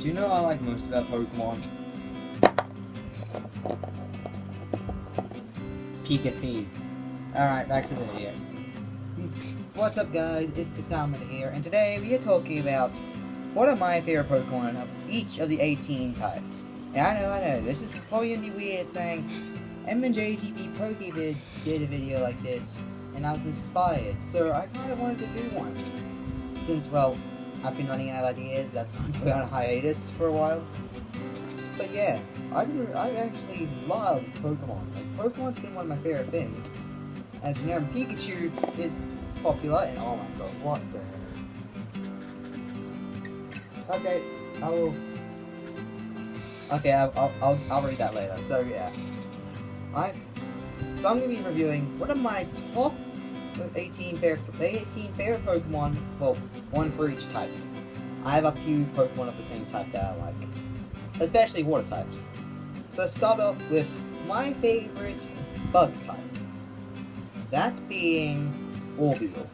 Do you know what I like most about Pokemon? Pikachu. Alright, back to the video. What's up guys, it's Salmon here, and today we are talking about what are my favorite Pokemon of each of the 18 types. And I know, this is probably gonna be weird saying MJTV Pokevids did a video like this, and I was inspired, so I kind of wanted to do one. Since, well, I've been running out of ideas, that's why I'm going on a hiatus for a while. But yeah, I actually love Pokemon. Like, Pokemon's been one of my favorite things. As you know, Pikachu is popular, and oh my god, what the... Okay, I'll read that later. So yeah, I'm gonna be reviewing one of my top 18 favorite Pokemon. Well, one for each type. I have a few Pokemon of the same type that I like, especially water types. So let's start off with my favorite bug type. That being Orbeal.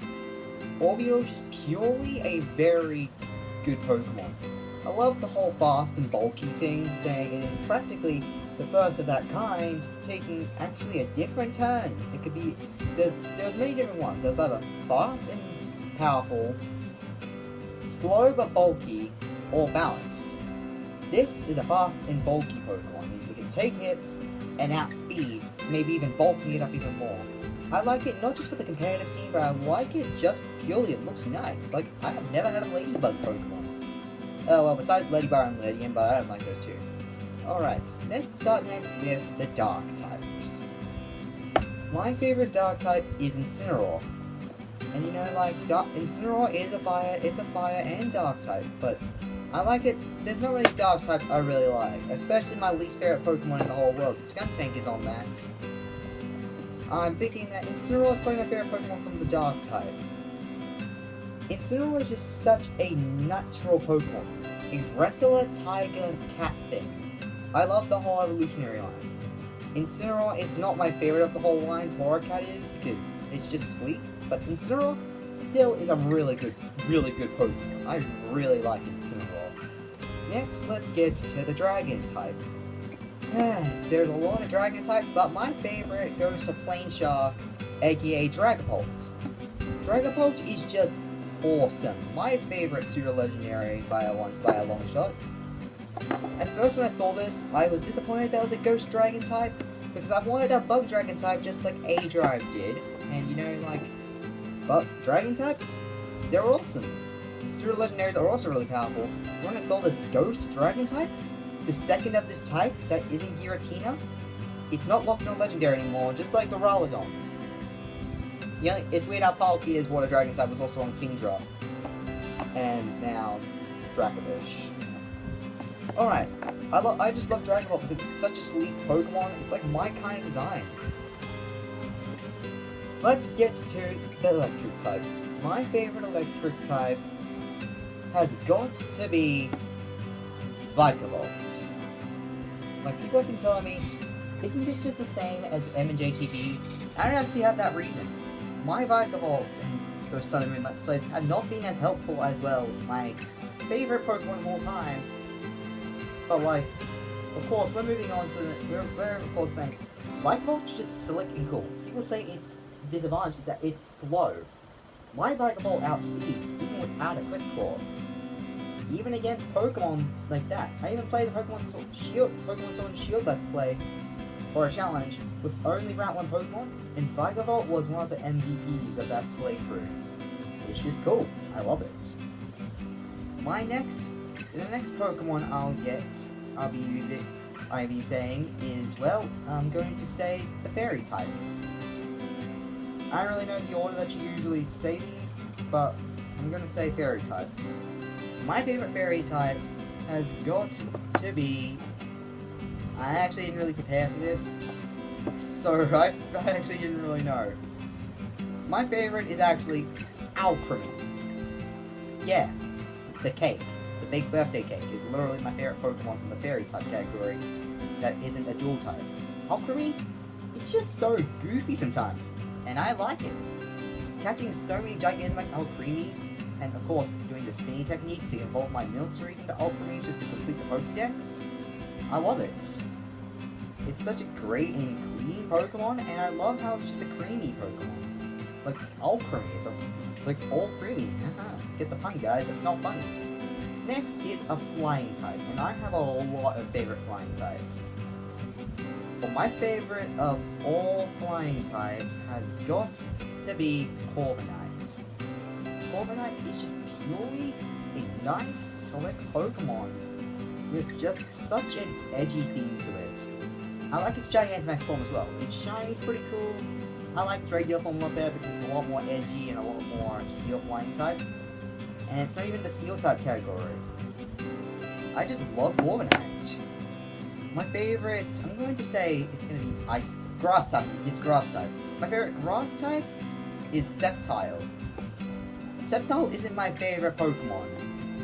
Orbeal is just purely a very good Pokemon. I love the whole fast and bulky thing, saying it is practically the first of that kind, taking actually a different turn. It could be, there's many different ones. There's either fast and powerful, slow but bulky, or balanced. This is a fast and bulky Pokemon. It means it can take hits and outspeed, maybe even bulking it up even more. I like it not just for the competitive scene, but I like it just purely it looks nice. Like, I have never had a Ladybug Pokemon. Oh, well, besides Ladybug and Ledian, but I don't like those two. Alright, let's start next with the Dark types. My favorite Dark type is Incineroar. And you know, like, Incineroar is a fire and Dark type, but I like it. There's not really Dark types I really like, especially my least favorite Pokemon in the whole world. Skuntank is on that. I'm thinking that Incineroar is probably my favorite Pokemon from the Dark type. Incineroar is just such a natural Pokemon. A wrestler, tiger, cat thing. I love the whole evolutionary line. Incineroar is not my favorite of the whole line, Torracat is, because it's just sleek, but Incineroar still is a really good Pokemon. I really like Incineroar. Next, let's get to the Dragon type. There's a lot of Dragon types, but my favorite goes to Planeshark, aka Dragapult. Dragapult is just awesome. My favorite pseudo legendary by a long shot. At first when I saw this, I was disappointed that it was a Ghost Dragon type, because I wanted a Bug Dragon type just like A-Drive did, and you know, like, but Dragon types, they're awesome. Pseudo legendaries are also really powerful, so when I saw this Ghost Dragon type, the second of this type that isn't Giratina, it's not locked on a legendary anymore, just like the Ralladon. Yeah, it's weird how Palkia Water Dragon type was also on Kingdra. And now, Dracovish. Alright, I just love Dragon Ball because it's such a sleek Pokemon, it's like my kind of design. Let's get to the Electric type. My favorite Electric type has got to be Vikavolt. Like, people have been telling me, isn't this just the same as M&J TV? I don't actually have that reason. My Vikavolt and those Sun and Moon Let's Plays have not been as helpful as, well, my favorite Pokemon of all time. But, like, of course, we're moving on to we're of course saying Vikavolt's just slick and cool. People say its disadvantage is that it's slow. My Vikavolt outspeeds even without a Quick Claw. Even against Pokemon like that. I even played a Pokemon Sword and Shield Let's Play, or a challenge, with only Route 1 Pokemon, and Vikavolt was one of the MVPs of that playthrough. Which is cool. I love it. The next Pokemon I'll be saying is, well, I'm going to say the Fairy type. I don't really know the order that you usually say these, but I'm going to say Fairy type. My favorite Fairy type has got to be... I actually didn't really prepare for this, so I actually didn't really know. My favorite is actually Alchemy. Yeah, the cake. The big birthday cake is literally my favorite Pokemon from the Fairy type category that isn't a dual type. Alchemy, it's just so goofy sometimes, and I like it. Catching so many Gigantamax Alchremies and of course doing the spinning technique to evolve my Milceries into Alchemy just to complete the Pokédex. I love it. It's such a great and clean Pokemon, and I love how it's just a creamy Pokemon. Like, all creamy. It's like all creamy. Get the pun, guys. That's not funny. Next is a flying type, and I have a lot of favorite flying types. But my favorite of all flying types has got to be Corviknight. Corviknight is just purely a nice, slick Pokemon with just such an edgy theme to it. I like its Gigantamax form as well. Its shiny is pretty cool. I like its regular form a lot better because it's a lot more edgy and a lot more steel flying type. And it's not even the steel type category. I just love Corviknight. My favorite, I'm going to say it's going to be grass type. It's grass type. My favorite grass type is Sceptile. Sceptile isn't my favorite Pokemon.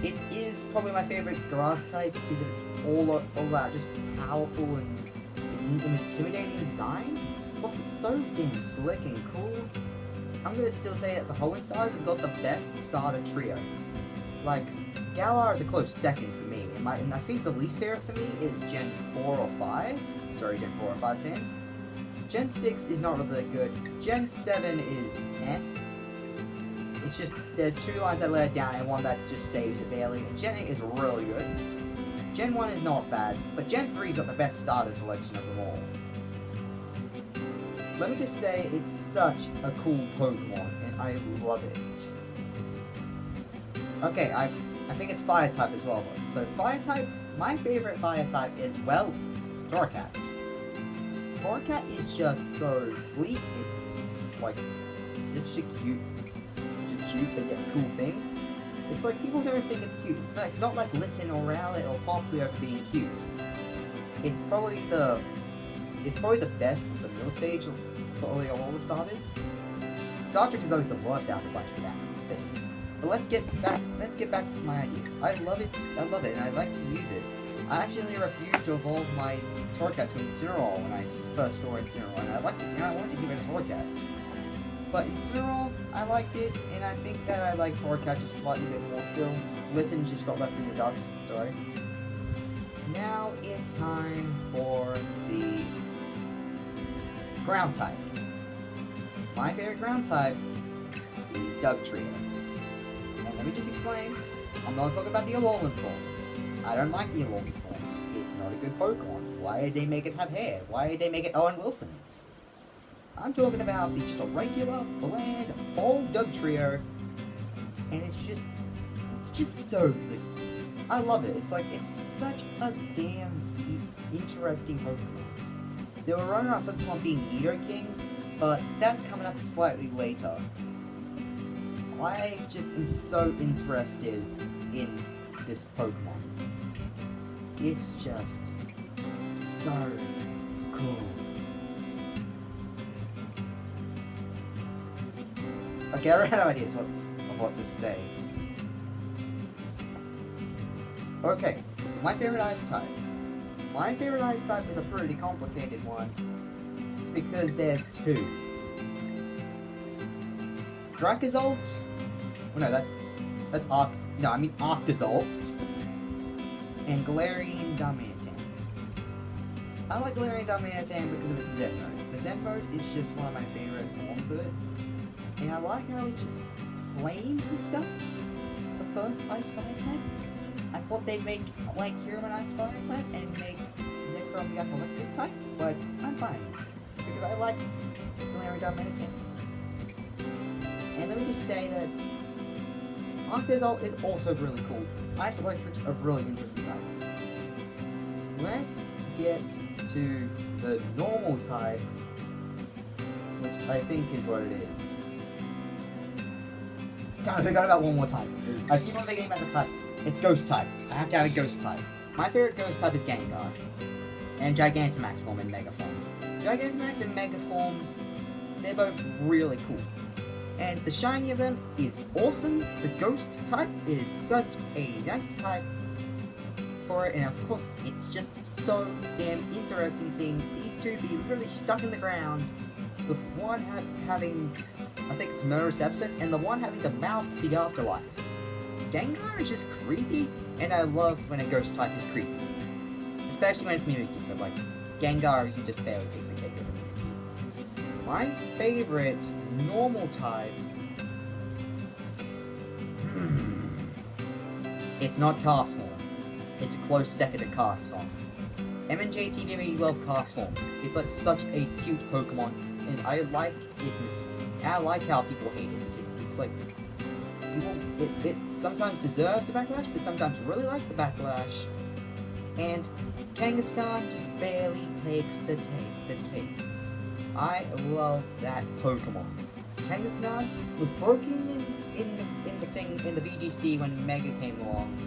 It is probably my favorite grass type because of its all that just powerful and intimidating design. Plus, it's so damn slick and cool. I'm gonna still say that the Hoenn Stars have got the best starter trio. Like, Galar is a close second for me, and I think the least favorite for me is Gen 4 or 5. Sorry, Gen 4 or 5 fans. Gen 6 is not really that good. Gen 7 is eh. It's just, there's 2 lines that let it down and one that just saves it barely, and Gen 8 is really good. Gen 1 is not bad, but Gen 3's got the best starter selection of them all. Let me just say, it's such a cool Pokemon, and I love it. Okay, I think it's Fire type as well, though. So Fire type, my favorite Fire type is, well, Torracat. Torracat is just so sleek, it's like such a cute but yet cool thing. It's like people don't think it's cute. It's like not like Litten or Rowlet or Popplio for being cute. It's probably the best of the middle stage for all the starters. Dartrix is always the worst out of the bunch for that thing. But let's get back to my ideas. I love it, and I like to use it. I actually refused to evolve my Torracat to Incineroar when I first saw Incineroar, and I wanted to give it a Torracat. But Incineroar, I liked it, and I think that I like Torracat just slightly bit more still. Litten just got left in the dust, sorry. Now it's time for the ground type. My favorite ground type is Dugtrio. And let me just explain, I'm not talking about the Alolan form. I don't like the Alolan form. It's not a good Pokemon. Why did they make it have hair? Why did they make it Owen Wilson's? I'm talking about just a regular, bland, old Dugtrio, and it's just so good. I love it. It's such a damn interesting Pokemon. They were running up for this one being Nidoking, but that's coming up slightly later. I just am so interested in this Pokemon. It's just so cool. Okay, I ran out of ideas of what to say. Okay, my favorite ice type. My favorite ice type is a pretty complicated one because there's 2. Dracozolt. Oh, no, that's Arctozolt. And Galarian Darmanitan. I like Galarian Darmanitan because of its Zen mode. The Zen mode is just one of my favorite forms of it. And I like how it's just flames and stuff. The first Ice Fire type. I thought they'd make like Human Ice Fire type and make Zekrom the Ice Electric type, but I'm fine. Because I like Galarian Darmanitan. And let me just say that Arctozolt is also really cool. Ice Electric's a really interesting type. Let's get to the normal type, which I think is what it is. Damn, I forgot about one more type. I keep on thinking about the types. It's Ghost type. I have to have a Ghost type. My favorite Ghost type is Gengar. And Gigantamax form and Mega form. Gigantamax and Mega forms, they're both really cool. And the shiny of them is awesome. The Ghost type is such a nice type for it. And of course, it's just so damn interesting seeing these two be literally stuck in the ground with one having, I think it's murderous episodes, and the one having the mouth to the afterlife. Gengar is just creepy, and I love when a ghost type is creepy. Especially when it's Mimikyu, but like, Gengar he just barely takes the cake over Mimikyu. My favorite normal type... It's not Castform. It's a close second to Castform. M&J TV made me love Castform. It's like such a cute Pokemon, and I like I like how people hate it. It's like it sometimes deserves the backlash, but sometimes really likes the backlash. And Kangaskhan just barely takes the cake. I love that Pokemon. Kangaskhan was broken in the VGC when Mega came along,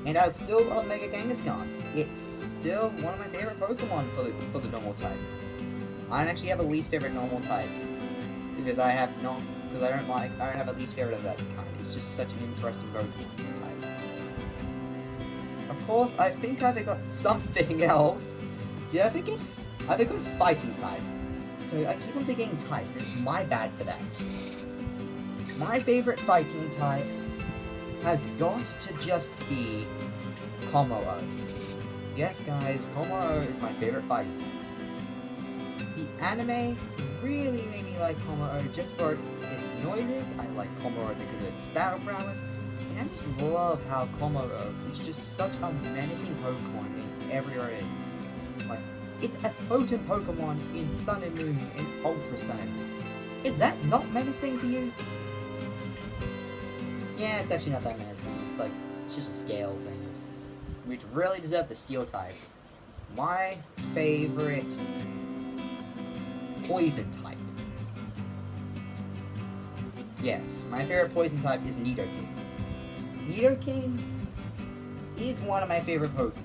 and I'd still love Mega Kangaskhan. It's still one of my favorite Pokemon for the normal type. I don't actually have a least favorite normal type because I don't have a least favorite of that kind. It's just such an interesting Pokemon type. Of course, I think I forgot something else. Did I forget? I forgot fighting type. So I keep on forgetting types, and it's my bad for that. My favorite fighting type has got to just be Komoro. Yes, guys, Komoro is my favorite fighting type. The anime really made me like Komoro just for its noises. I like Komoro because of its battle prowess, and I just love how Komoro is just such a menacing Pokemon in everywhere it is. Like, it's a totem Pokemon in Sun and Moon and Ultra Sun. Is that not menacing to you? Yeah, it's actually not that menacing. It's just a scale thing, which really deserved the Steel type. My favorite Poison type. Yes, my favorite Poison type is Nidoking. Nidoking is one of my favorite Pokemon.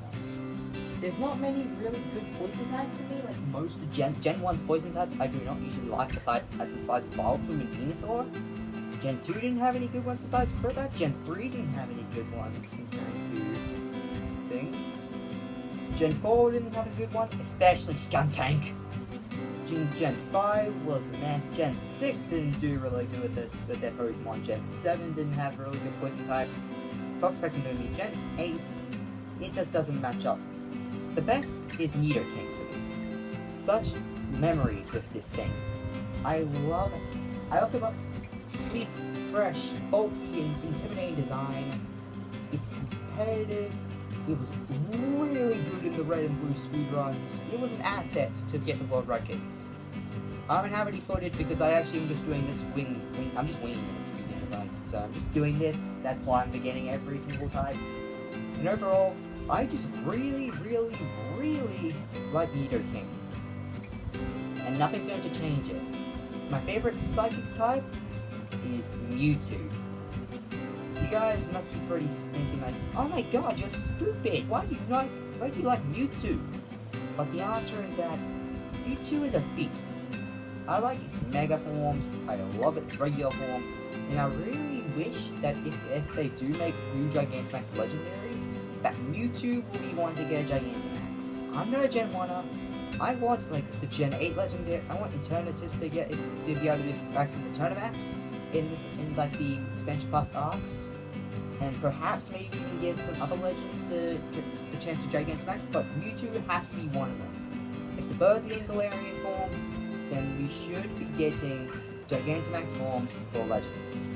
There's not many really good Poison types for me, like most of Gen 1's Poison types I do not usually like besides Vileplume and Venusaur. Gen 2 didn't have any good ones besides Crobat. Gen 3 didn't have any good ones compared to things. Gen 4 didn't have a good one, especially Skuntank. Gen 5 was meh. Gen 6 didn't do really good with their Pokemon. Gen 7 didn't have really good Poison types. Toxapex and Lumi. Gen 8, it just doesn't match up. The best is Nidoking for me. Such memories with this thing. I love it. I also love sleek, fresh, bulky, and intimidating design. It's competitive. It was really good in the red and blue speedruns. It was an asset to get the world records. I don't have any footage because I actually am just doing this I'm just winging it to begin with. So I'm just doing this. That's why I'm beginning every single time. And overall, I just really, really, really like Nidoking. And nothing's going to change it. My favorite psychic type is Mewtwo. You guys must be pretty thinking like, oh my god, you're stupid. Why do you like Mewtwo? But the answer is that Mewtwo is a beast. I like its mega forms, I love its regular form, and I really wish that if they do make new Gigantamax legendaries, that Mewtwo will be one to get a Gigantamax. I'm not a Gen 1-er. I want like the Gen 8 legendary. I want Eternatus to be able to access Eternamax in like the expansion pass arcs, and perhaps maybe we can give some other legends the chance to Gigantamax, but Mewtwo has to be one of them. If the Bursey and Galarian forms, then we should be getting Gigantamax forms for legends.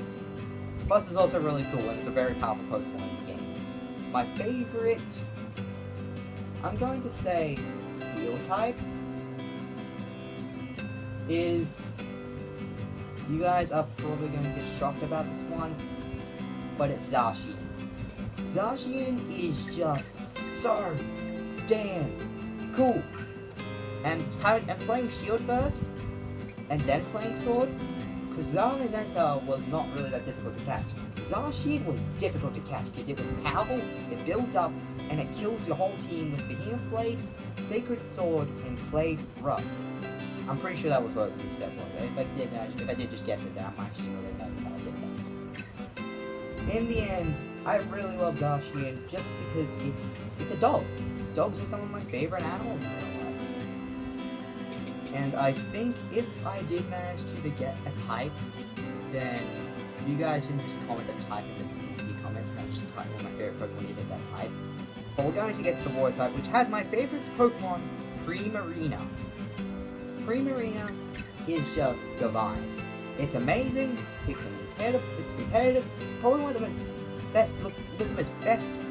Plus, it's also really cool and it's a very powerful Pokemon in the game. My favorite, I'm going to say Steel type, is, you guys are probably going to get shocked about this one, but it's Zacian. Zacian is just so damn cool. And playing Shield first, and then playing Sword, because Zamazenta was not really that difficult to catch. Zacian was difficult to catch because it was powerful, it builds up, and it kills your whole team with Behemoth Blade, Sacred Sword, and Clay Rough. I'm pretty sure that was what you said was. If I did just guess it, then I'm actually really nice how I did that. In the end, I really love Zacian just because it's a dog. Dogs are some of my favorite animals in real life. And I think if I did manage to get a type, then you guys can just comment a type in the comments, and I'll just type what my favorite Pokemon is of that type. But we're going to get to the water type, which has my favorite Pokemon, Primarina. Primarina is just divine. It's amazing. It's competitive. It's probably one of the best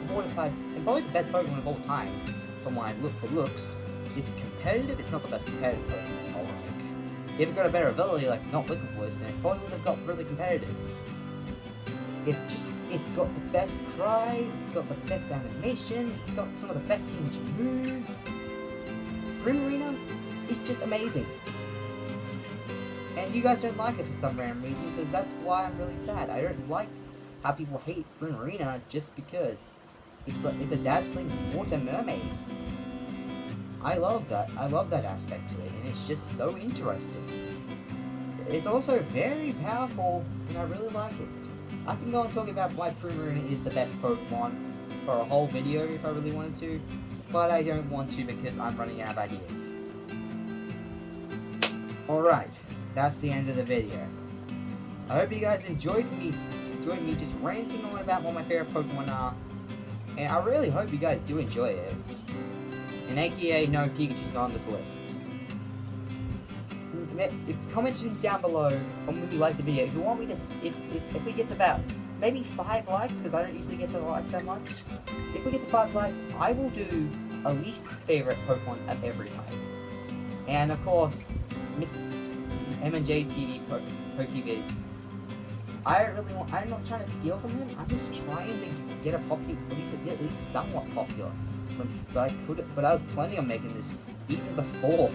water types, and probably the best Pokemon of all time. For my looks, it's competitive. It's not the best competitive Pokemon. Like, if it got a better ability, like not Liquid Voice, then it probably would have got really competitive. It's got the best cries. It's got the best animations. It's got some of the best signature moves. Primarina is just amazing. And you guys don't like it for some random reason, because that's why I'm really sad. I don't like how people hate Primarina just because it's a dazzling water mermaid. I love that. I love that aspect to it, and it's just so interesting. It's also very powerful, and I really like it. I can go and talk about why Primarina is the best Pokemon for a whole video if I really wanted to, but I don't want to because I'm running out of ideas. Alright, that's the end of the video. I hope you guys enjoyed me just ranting on about what my favorite Pokemon are, and I really hope you guys do enjoy it. And aka no, Pikachu's not on this list. Comment down below when you like the video. If you want me to, if we get to about maybe 5 likes, because I don't usually get to likes that much. If we get to 5 likes, I will do a least favorite Pokemon of every type. And of course, Miss M&J TV Pokevids. I'm not trying to steal from him. I'm just trying to get a popular, at least somewhat popular. But I was planning on making this even before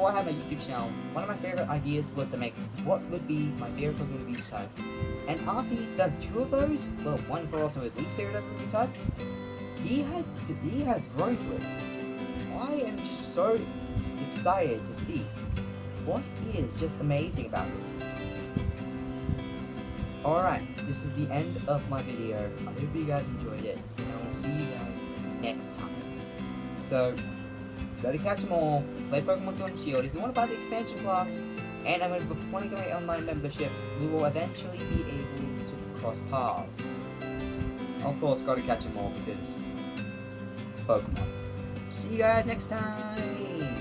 I had my YouTube channel. One of my favorite ideas was to make what would be my favorite Pokemon of each type. And after he's done 2 of those, well, one for also his least favorite of every type, he has grown to it. I am just so excited to see what is just amazing about this. Alright, this is the end of my video. I hope you guys enjoyed it, and I will see you guys next time. So, go to catch them all, play Pokemon Sword and Shield. If you want to buy the expansion class, and I'm going to be wanting to make online memberships, we will eventually be able to cross paths. Of course, got to catch them all because Pokemon. See you guys next time.